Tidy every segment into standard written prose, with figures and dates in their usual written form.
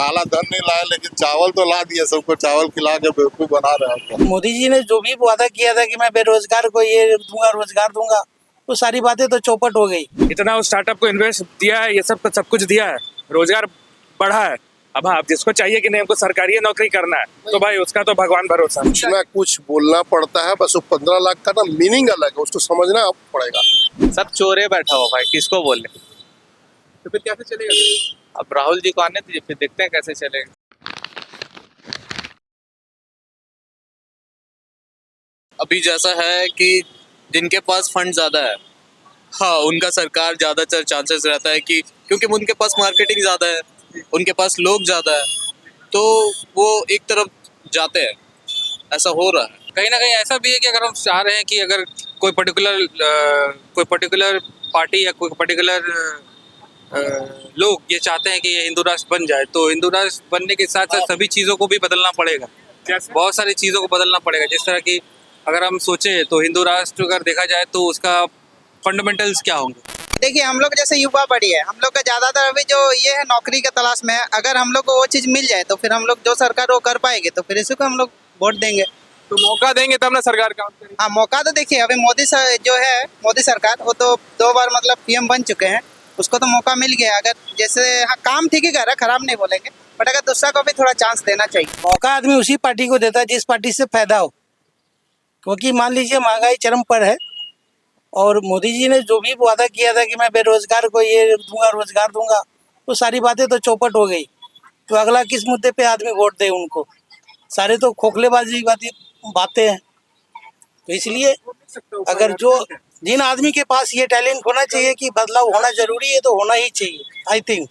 काला धन नहीं लाया, लेकिन चावल तो ला दिया, सबको चावल खिला के बेवकूफ बना रहा है। मोदी जी ने जो भी वादा किया था कि मैं बेरोजगार को ये दूंगा, रोजगार दूंगा, वो सारी बातें तो चौपट हो गई। इतना उस स्टार्टअप को इन्वेस्ट दिया है, ये सब कुछ दिया है, रोजगार बढ़ा है। अब हाँ, जिसको चाहिए कि नहीं हमको सरकारी नौकरी करना है, तो भाई उसका तो भगवान भरोसा। कुछ ना कुछ बोलना पड़ता है, बस वो 15 लाख का ना मीनिंग अलग है, उसको समझना पड़ेगा। सब चोरे बैठा हुआ भाई, किसको बोले? तो फिर कैसे चलेगा? अब राहुल जी को आने दीजिए, फिर देखते हैं कैसे चलेगा। अभी जैसा है कि जिनके पास फंड ज्यादा है, हाँ उनका सरकार ज्यादातर चांसेस रहता है कि क्योंकि उनके पास मार्केटिंग ज्यादा है, उनके पास लोग ज्यादा है, तो वो एक तरफ जाते हैं। ऐसा हो रहा है। कहीं ना कहीं ऐसा भी है कि अगर हम चाह रहे हैं कि अगर कोई पर्टिकुलर पार्टी या कोई पर्टिकुलर लोग ये चाहते हैं कि ये हिंदू राष्ट्र बन जाए, तो हिंदू राष्ट्र बनने के साथ साथ सभी चीज़ों को भी बदलना पड़ेगा। बहुत सारी चीज़ों को बदलना पड़ेगा। जिस तरह की अगर हम सोचें तो हिंदू राष्ट्र अगर देखा जाए तो उसका फंडामेंटल्स क्या होंगे। देखिए, हम लोग जैसे युवा बढ़ी है, हम लोग का ज़्यादातर अभी जो ये है नौकरी के तलाश में है। अगर हम लोग को वो चीज़ मिल जाए तो फिर हम लोग जो सरकार वो कर पाएंगे, तो फिर इसी को हम लोग वोट देंगे। तो मौका देंगे तब ना सरकार काम करेगी। हाँ, मौका तो देखिए, अभी मोदी सर जो है, मोदी सरकार, वो तो 2 बार मतलब पीएम बन चुके हैं, उसको तो मौका मिल गया। अगर जैसे हाँ, काम ठीक ही कर रहा है, खराब नहीं बोलेंगे, बट अगर दूसरा को भी थोड़ा चांस देना चाहिए। मौका आदमी उसी पार्टी को देता है जिस पार्टी से फायदा हो, क्योंकि मान लीजिए महंगाई चरम पर है और मोदी जी ने जो भी वादा किया था कि मैं बेरोजगार को ये दूंगा, रोजगार दूंगा, वो सारी बातें तो चौपट हो गई। तो अगला किस मुद्दे पे आदमी वोट दे उनको? सारे तो खोखलेबाजी बातें हैं। तो इसलिए अगर जो जिन आदमी के पास ये टैलेंट होना चाहिए कि बदलाव होना जरूरी है, तो होना ही चाहिए। आई थिंक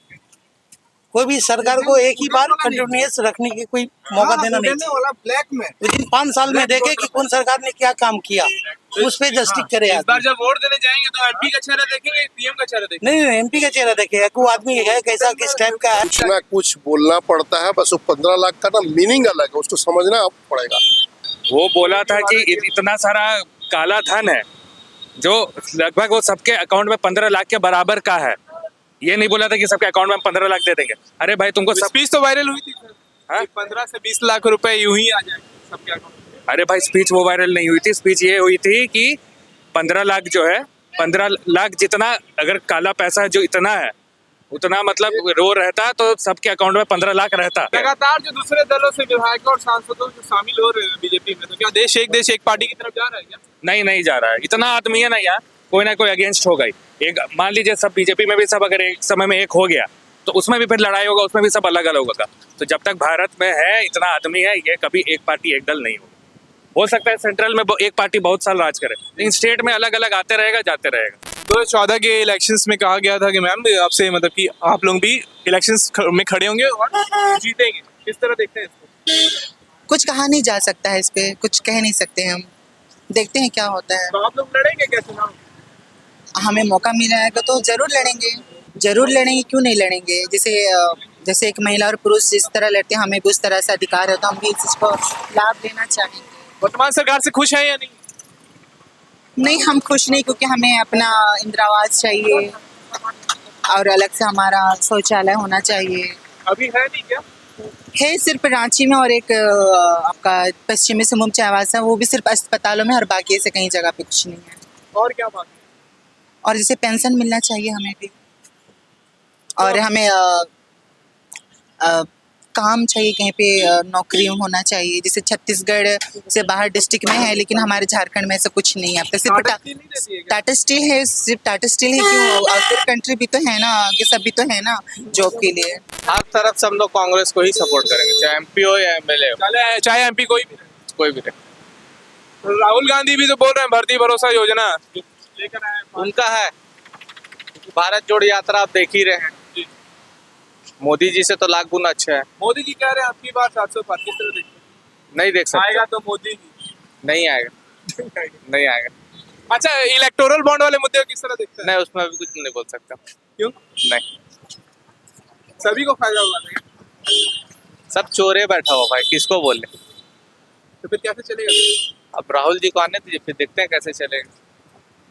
कोई भी सरकार को एक ही बार कंटिन्यूस रखने की कोई मौका देना नहीं चाहिए। ब्लैक में विदिन 5 साल में देखे कि कौन सरकार ने क्या काम किया, उस पे जस्टिक करे। इस बार जब वोट देने जाएंगे तो एमपी का चेहरा देखेंगे, पीएम का चेहरा देखेंगे? नहीं, एमपी का चेहरा देखे, वो आदमी है कैसा, किस टाइप का है। कुछ ना कुछ बोलना पड़ता है, बस वो 15 लाख का ना मीनिंग अलग है, उसको समझना पड़ेगा। वो बोला था कि इतना सारा काला धन है जो लगभग वो सबके अकाउंट में 15 लाख के बराबर का है। ये नहीं बोला था कि सबके अकाउंट में 15 लाख दे देंगे। अरे भाई तुमको सब स्पीच तो वायरल हुई थी सर। हाँ? 15 से 20 लाख रुपए यूं ही आ जाएंगे सबके अकाउंट में। अरे भाई स्पीच वो वायरल नहीं हुई थी। स्पीच ये हुई थी कि 15 लाख जो है, 15 लाख जितना अगर काला पैसा जो इतना है, उतना मतलब रो रहता तो सबके अकाउंट में 15 लाख रहता। लगातार जो दूसरे दलों से विधायकों और सांसदों जो शामिल हो रहे हैं बीजेपी में, तो क्या देश एक पार्टी की तरफ जा रहा है क्या? नहीं जा रहा है। इतना आदमी है ना यहाँ, कोई ना कोई अगेंस्ट होगा ही। एक मान लीजिए सब बीजेपी में भी सब अगर एक समय में एक हो गया तो उसमें भी फिर लड़ाई होगा, उसमें भी सब अलग अलग होगा। तो जब तक भारत में है इतना आदमी है, ये कभी एक पार्टी एक दल नहीं होगा। हो सकता है सेंट्रल में एक पार्टी बहुत साल राज करे, लेकिन स्टेट में अलग अलग आते रहेगा, जाते रहेगा। 2014 के इलेक्शंस में कहा गया था कि मैम आपसे मतलब कि आप लोग भी इलेक्शंस में खड़े होंगे और जीतेंगे। किस तरह देखते हैं इसको? कुछ कहा नहीं जा सकता है, इस पे कुछ कह नहीं सकते हम, देखते हैं क्या होता है। तो आप लोग लड़ेंगे क्या चुनाव? हमें मौका मिल जाएगा तो जरूर लड़ेंगे, क्यों नहीं लड़ेंगे। जैसे एक महिला और पुरुष जिस तरह लड़ते हैं, हमें भी उस तरह से अधिकार है, तो हम भी इस चीज को लाभ लेना चाहेंगे। वर्तमान सरकार से खुश है या नहीं? नहीं, हम खुश नहीं, क्योंकि हमें अपना इंदिरा आवास चाहिए और अलग से हमारा शौचालय होना चाहिए। अभी है नहीं क्या? है सिर्फ रांची में, और एक आपका पश्चिमी सिंहभूम चाईबासा है, वो भी सिर्फ अस्पतालों में, और बाकी ऐसे कहीं जगह पे कुछ नहीं है। और क्या बात? और जैसे पेंशन मिलना चाहिए हमें भी, और हमें काम चाहिए, कहीं पे नौकरी होना चाहिए। जैसे छत्तीसगढ़ से बाहर डिस्ट्रिक्ट में है, लेकिन हमारे झारखंड में ऐसा कुछ नहीं है। अब तो सिर्फ टाटा स्टील है, सिर्फ टाटा स्टील है, क्यों अदर कंट्री भी तो है ना, आगे सब भी तो है ना जॉब के लिए। हर तरफ से हम लोग कांग्रेस को ही सपोर्ट करेंगे, चाहे एमपी हो या एमएलए हो, चाहे एमपी कोई भी रहे। रहे। राहुल गांधी भी तो बोल रहे हैं भर्ती भरोसा योजना लेकर आए हैं। उनका है भारत जोड़ यात्रा, आप देख ही रहे हैं। मोदी जी से तो लाख गुना अच्छा है। मोदी जी कह रहे हैं आपकी बात 700 पार, किस तरह देखते हैं? नहीं देख सकते। आएगा तो मोदी ही। नहीं आएगा। नहीं आएगा। अच्छा, इलेक्टोरल बॉन्ड वाले मुद्दे को किस तरह देखते हैं? नहीं, उसमें अभी कुछ नहीं बोल सकता। क्यों? नहीं, सभी को फायदा होगा नहीं? सब चोरे बैठा हुआ भाई, किसको बोले? तो फिर कैसे चलेगा? अब राहुल जी को आने दीजिए, फिर देखते हैं कैसे चलेगा।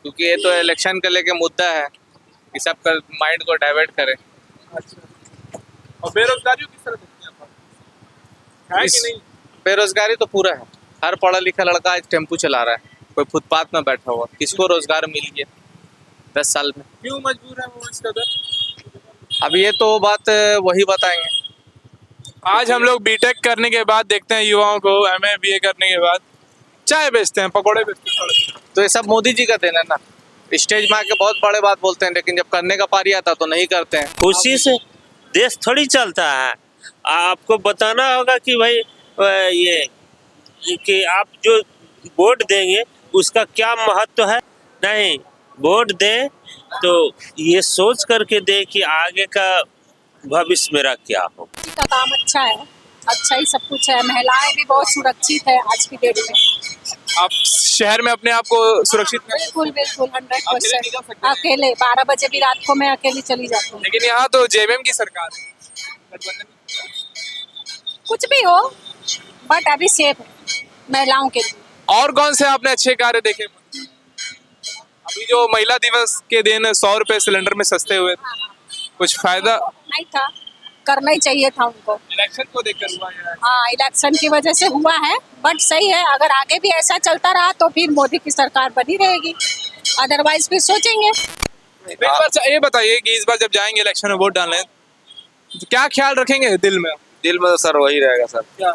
क्योंकि ये तो इलेक्शन के लेके मुद्दा है कि सबका माइंड को डाइवर्ट करे। अच्छा, और बेरोजगारी को किस तरह देखते हैं आप? है कि नहीं? बेरोजगारी तो पूरा है। हर पढ़ा लिखा लड़का आज टेम्पू चला रहा है, कोई फुटपाथ में बैठा हुआ, किसको रोजगार मिल गया 10 साल में? क्यों मजबूर है वो इस कदर? अब ये तो बात वही बताएंगे। आज हम लोग बीटेक करने के बाद देखते हैं युवाओं को एमए बीए करने के बाद चाय बेचते हैं, पकौड़े बेचते हैं सड़क पे। तो ये सब मोदी जी का देना है ना। स्टेज में आके बहुत बड़े बात बोलते हैं, लेकिन जब करने का पारी आता तो नहीं करते हैं। खुशी से देश थोड़ी चलता है। आपको बताना होगा कि भाई ये कि आप जो वोट देंगे उसका क्या महत्व है। नहीं, वोट दें तो ये सोच करके दें कि आगे का भविष्य मेरा क्या हो। का काम अच्छा है, अच्छा ही सब कुछ है। महिलाएं भी बहुत सुरक्षित है आज की डेट में। आप शहर में अपने आप को सुरक्षित में? बिल्कुल बिल्कुल 100%। अकेले 12 बजे भी रात को मैं अकेली चली जाती हूँ। लेकिन यहाँ तो जेएमएम की सरकार है, गठबंधन। कुछ भी हो बट अभी सेफ है महिलाओं के लिए। और कौन से आपने अच्छे कार्य देखे? अभी जो महिला दिवस के दिन 100 रुपए सिलेंडर में सस्ते हुए, कुछ फायदा नहीं था, करना ही चाहिए था उनको। इलेक्शन को देखकर हुआ है? हाँ, इलेक्शन की वजह से हुआ है, बट सही है। अगर आगे भी ऐसा चलता रहा तो फिर मोदी की सरकार बनी रहेगी, अदरवाइज फिर सोचेंगे। इस बार ये बताइए कि इस बार जब जाएंगे इलेक्शन में वोट डालने तो क्या ख्याल रखेंगे दिल में? दिल में तो सर वही रहेगा सर, क्या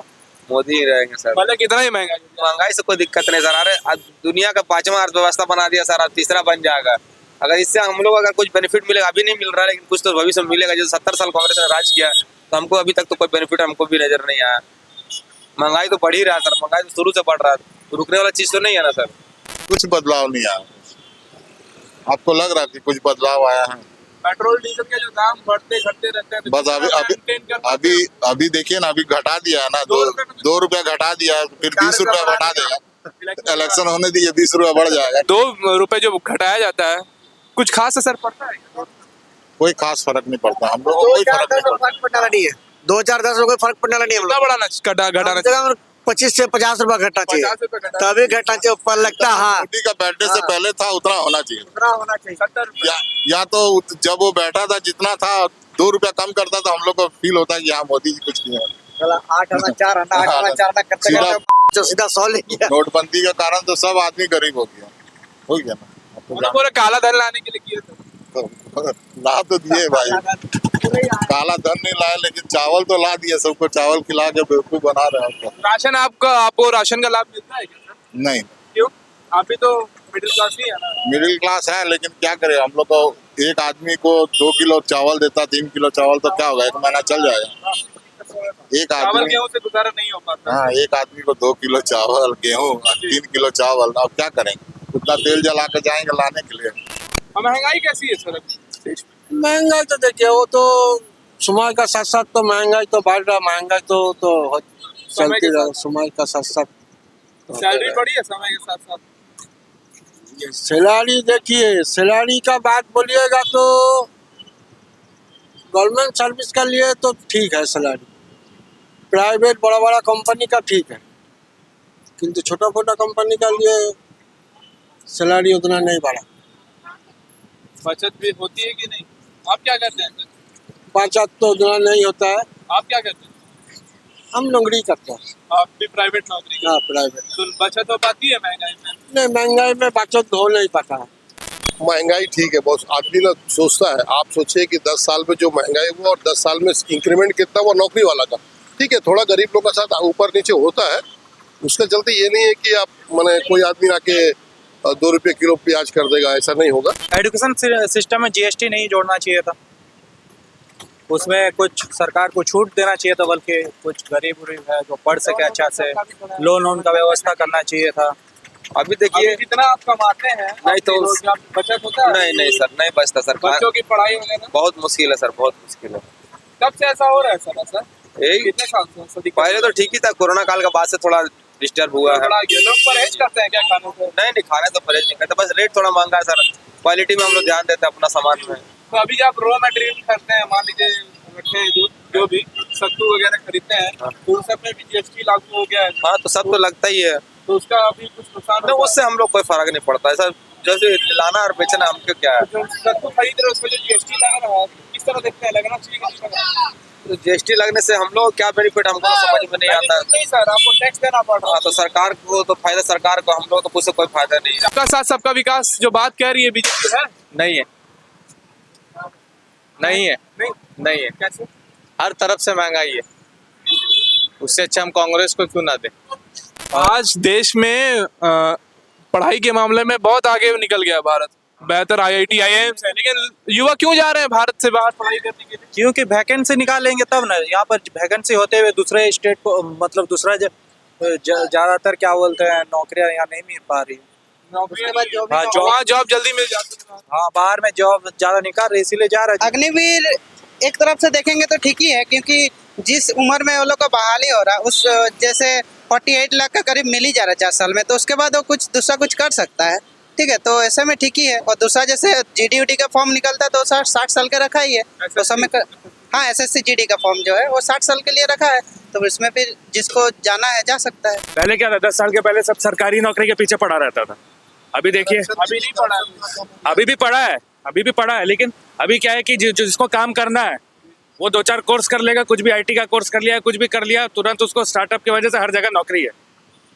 मोदी ही रहेंगे सर। भले कितना ही महंगा। महंगाई से कोई दिक्कत नहीं सर। अरे आज दुनिया का 5वां अर्थव्यवस्था बना दिया सर, अब तीसरा बन जाएगा। अगर इससे हम लोग अगर कुछ बेनिफिट मिलेगा, अभी नहीं मिल रहा है लेकिन कुछ तो भविष्य में मिलेगा। जैसे 70 साल कांग्रेस ने राज किया तो हमको अभी तक तो कोई बेनिफिट हमको भी नजर नहीं आया। महंगाई तो बढ़ ही रहा है सर, महंगाई तो शुरू से बढ़ रहा है, तो रुकने वाला चीज तो नहीं है ना सर। कुछ बदलाव नहीं आया। आपको लग रहा है कि कुछ बदलाव आया है? पेट्रोल डीजल के जो दाम बढ़ते घटते रहते हैं, बस अभी देखिए ना, अभी घटा दिया है ना, 2 रुपया घटा दिया है, फिर 20 रुपया घटा देगा। इलेक्शन होने दीजिए, 20 रुपया बढ़ जाएगा। 2 रुपए जो घटाया जाता है, कुछ खास असर पड़ता है? कोई खास फर्क नहीं पड़ता हम लोग को, कोई फर्क नहीं पड़ता। नहीं है 2-4-10 रुपए फर्क पड़ने वाला नहीं है। बढ़ाना 25 से 50 रुपए घटना चाहिए, 50 रुपए घटा। तभी घटना चाहिए। ऊपर लगता है हाँ, मोदी का बैठने से पहले था उतना होना चाहिए। 70 रुपए। या तो जब वो बैठा था जितना था 2 रुपया कम करता था, हम लोग को फील होता है कि हाँ मोदी जी कुछ किया। 8 आना 4 आना 8 आना 4 आना करते जो सीधा 100 ले गया। नोटबंदी के कारण तो सब आदमी गरीब हो गया ना। पूरा काला धन लाने के लिए किए थे, ला तो दिए भाई, काला धन नहीं लाए लेकिन चावल तो ला दिए, सबको चावल खिला के बेवकूफ बना रहे हैं। राशन आपको राशन का लाभ मिलता है क्या? नहीं। क्यों? आप भी तो मिडिल क्लास ही है ना। मिडिल क्लास है लेकिन क्या करे, हम लोग को एक आदमी को 2 किलो चावल देता, 3 किलो चावल तो क्या होगा, 1 महीना चल जाएगा। एक आदमी गेहूं से गुजारा नहीं हो पाता। हाँ, एक आदमी को 2 किलो चावल, गेहूँ, 3 किलो चावल, अब क्या करेंगे? उतना तेल जला के जाएंगे लाने के लिए। और महंगाई कैसी है सर देश में? महंगाई तो देखिए, वो तो समय का साथ साथ तो महंगाई तो बढ़ रहा, महंगाई तो चलती रहा समय का साथ साथ। सैलरी बढ़ी है समय के साथ साथ? सैलरी देखिए, सैलरी का बात बोलिएगा तो गवर्नमेंट सर्विस के लिए तो ठीक है सैलरी, प्राइवेट बड़ा बड़ा कंपनी का ठीक है, किंतु छोटा छोटा कंपनी का लिए सैलरी उतना नहीं बढ़ा। बचत भी होती है कि नहीं? आप क्या करते हैं सर? बचत तो उतना नहीं होता है। आप क्या करते हैं? हम नौकरी करते हैं। आप भी प्राइवेट नौकरी? हाँ, प्राइवेट। तो बचत हो पाती है महंगाई में? नहीं, महंगाई में बचत हो नहीं पाता है। महंगाई ठीक है बॉस, आदमी ना सोचता है। आप सोचिए कि 10 साल में जो महंगाई हुआ और 10 साल में इंक्रीमेंट कितना हुआ नौकरी वाला का, ठीक है, थोड़ा गरीब लोगों के साथ ऊपर नीचे होता है। उसके चलते ये नहीं है कि आप माने कोई आदमी आके 2 रुपये किलो प्याज कर देगा, ऐसा नहीं होगा। एजुकेशन सिस्टम में जीएसटी नहीं जोड़ना चाहिए था, उसमें कुछ सरकार को छूट देना चाहिए था, बल्कि कुछ गरीब है जो पढ़ सके अच्छा से, लोन का व्यवस्था करना चाहिए था। अभी देखिए कितना आप कमाते हैं नहीं तो बचत होता है? नहीं सर, नहीं बचता सर। बच्चों की पढ़ाई वगैरह बहुत मुश्किल है सर, बहुत मुश्किल है। कब से ऐसा हो रहा है सर? यही कितने साल से? पहले तो ठीक ही था, कोरोना काल के बाद से थोड़ा डिस्टर्ब हुआ है। लोग परहेज करते हैं क्या खाने से? नहीं, खाने तो परहेज नहीं करते, बस रेट थोड़ा महंगा है सर। क्वालिटी में हम लोग ध्यान देते हैं अपना सामान में। तो अभी जब आप रॉ मटेरियल खरीदते हैं, मान लीजिए जो भी सत्तू वगैरह खरीदते हैं, तो उन सब में भी जीएसटी लागू हो गया है। हाँ, तो सब तो लगता ही है, तो उसका अभी कुछ नुकसान नहीं, उससे हम लोग कोई फर्क नहीं पड़ता है सर। जैसे लाना और बेचना हमको क्या है। सत्तू खरीद रहे उसमें जो जीएसटी लग रहा है, किस तरह देखते हैं, लगना चाहिए कि नहीं लगना? तो जीएसटी लगने से हम लोग क्या बेनिफिट हमको तो समझ में नहीं आता। नहीं सर, आपको टैक्स देना पड़ रहा है। हाँ, तो सरकार को तो फायदा सरकार को, हम लोग तो उससे कोई फायदा नहीं है। सबका साथ सबका विकास जो बात कह रही है बीजेपी है, नहीं है, नहीं है, नहीं है। कैसे? हर तरफ से महंगाई है, उससे अच्छा हम कांग्रेस को क्यों ना दे। आज देश में पढ़ाई के मामले में बहुत आगे निकल गया भारत। बेहतर IIT IIMs है, लेकिन युवा क्यों जा रहे हैं भारत से बाहर पढ़ाई करने के लिए? क्योंकि वैकेंसी निकालेंगे तब ना। यहाँ पर वैकेंसी होते हुए दूसरे स्टेट को, मतलब दूसरा ज्यादातर क्या बोलते हैं, नौकरियां यहाँ नहीं मिल पा रही। हाँ, जॉब जल्दी मिल जाती है। हाँ, बाहर में जॉब ज्यादा निकाल रहे, इसीलिए जा रहे हैं। अग्निवीर एक तरफ से देखेंगे तो ठीक ही है, क्योंकि जिस उम्र में वो लोग का बहाली हो रहा है, उस जैसे 48 लाख का करीब मिल ही जा रहा है 4 साल में, तो उसके बाद वो कुछ दूसरा कुछ कर सकता है। ठीक है, तो ऐसे में ठीक ही है। और दूसरा जैसे GD का फॉर्म निकलता है तो 60 साल का रखा ही है, तो समय हाँ SSC GD का फॉर्म जो है वो 60 साल के लिए रखा है, तो इसमें फिर जिसको जाना है जा सकता है। पहले क्या था, 10 साल के पहले सब सरकारी नौकरी के पीछे पड़ा रहता था। अभी देखिए, अभी नहीं पढ़ा है। अभी भी पड़ा है, लेकिन अभी क्या है कि जिसको काम करना है वो 2-4 कोर्स कर लेगा, कुछ भी IT का कोर्स कर लिया, कुछ भी कर लिया, तुरंत उसको स्टार्टअप की वजह से हर जगह नौकरी है।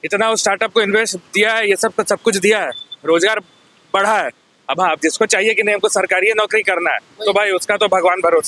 इतना उस स्टार्टअप को इन्वेस्ट दिया है, ये सब कुछ दिया है, रोजगार बढ़ा है। अब हाँ, जिसको चाहिए कि नहीं हमको सरकारी नौकरी करना है, तो भाई उसका तो भगवान भरोसे।